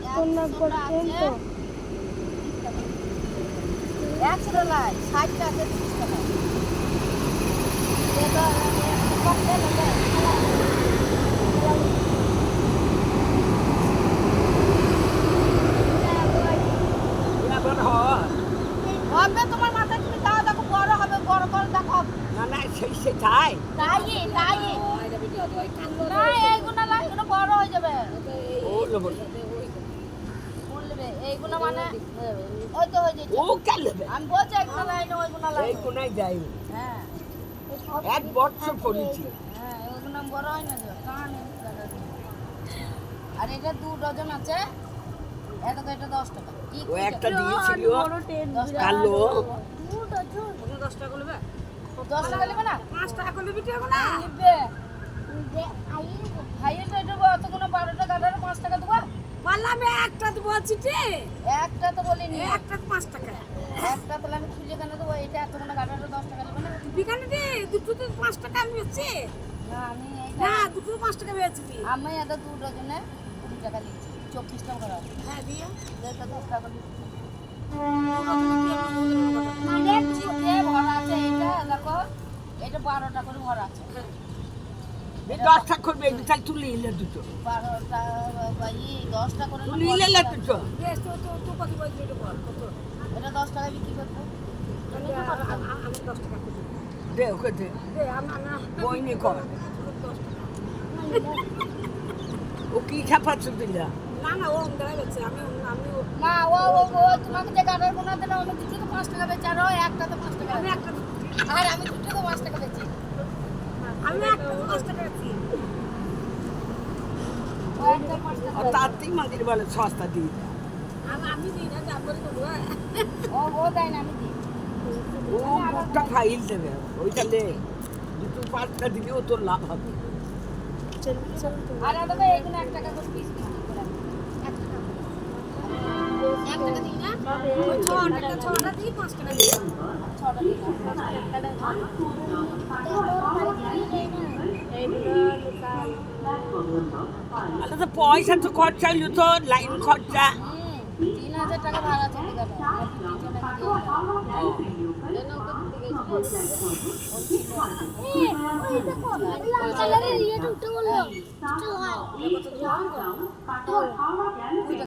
একশো করছেন তো 100 লাই 60 টাকা 30 টাকা এটা কম দেন হবে তোমার মাথায় তুমি দাও দেখো বড় হবে বড় করে দেখো না না সেই তাই তাই না এইগুলো লাই এগুলো বড় হয়ে যাবে ও লবো বলবে এইগুলো মানে ওই তো হয়ে যাচ্ছে ও কাল হবে আমি বলছি এগুলো লাই না ওইগুলো লাই এই কোনায় যাই হ্যাঁ এক বছর পড়েছি হ্যাঁ ওইগুলো বড় হয় না তো কান আর এটা 2 ডজন আছে এটা তো এটা 10 টাকা ও একটা দিয়েছিল কালো 2 ডজন 10 টাকা নেবে 10 টাকা নেবে না 5 টাকা করে বিক্রি হবে না নেবে ভাইয়ের তো এটা কত কোনো 12 টাকা আর 5 টাকা দেবো বললাম একটা তো বলছি যে একটা তো বলিনি একটা 5 টাকা একটা তাহলে আমি খুলে কেন দেবো এটা এত কোনো গাড়াটা 10 টাকা নেবে না বিকানে দে দুটো তো 5 টাকা আমি বেচছি না আমি না দুটো 5 টাকা বেচছি আমি এটা 2 ডজনে 20 টাকা দিচ্ছি 24 টাকা করে হ্যাঁ দিয়ে এটা 10 টাকা দিচ্ছি মানে চিকে ভরা আছে এটা দেখো এটা 12টা করে ভরা আছে এই 10টা করবে এই দুটো তুলি ইলে দুটো 12টা ভাই 10টা করে তুলি ইলে দুটো বেশ তো তো কত বলছি এটা বল কত এটা 10 টাকা বিক্রি করবো আমি 10 টাকা করে দে ওকে দে দে আমি না বইনি কর 10 টাকা ও কি খাপাচ্ছ দিলা না না ও আমদাই বেচছে আমি মা ও তোমাকে যে গাড়ার কোনা দিলাম আমি দুটো তো 5 টাকা বেচি আর ও একটা তো 5 টাকা আমি একটা আর আমি দুটো তো 5 টাকা বেচি আমি একটা 5 টাকা বেচছি ও একটা 5 টাকা আর তাতেই মাগির বলে সস্তা দিয়ে দেয়। আমি দিই না যা বলি তো ও দেয় না আমি দিই ও একটা ফাইল দেবে ওইটাতে দুটো 5টা দিলেও তোর লাভ হবে আর এটা তো এখানে 1 টাকা করে পিস বিক্রি করে 1 টাকা দিই না ওই 6টা দিই 5 টাকা দিই 6টা দিই আরে তো পয়সা তো খরচা হইলো তো লাইন খরচা 3000 টাকা ভাড়া চলে গেল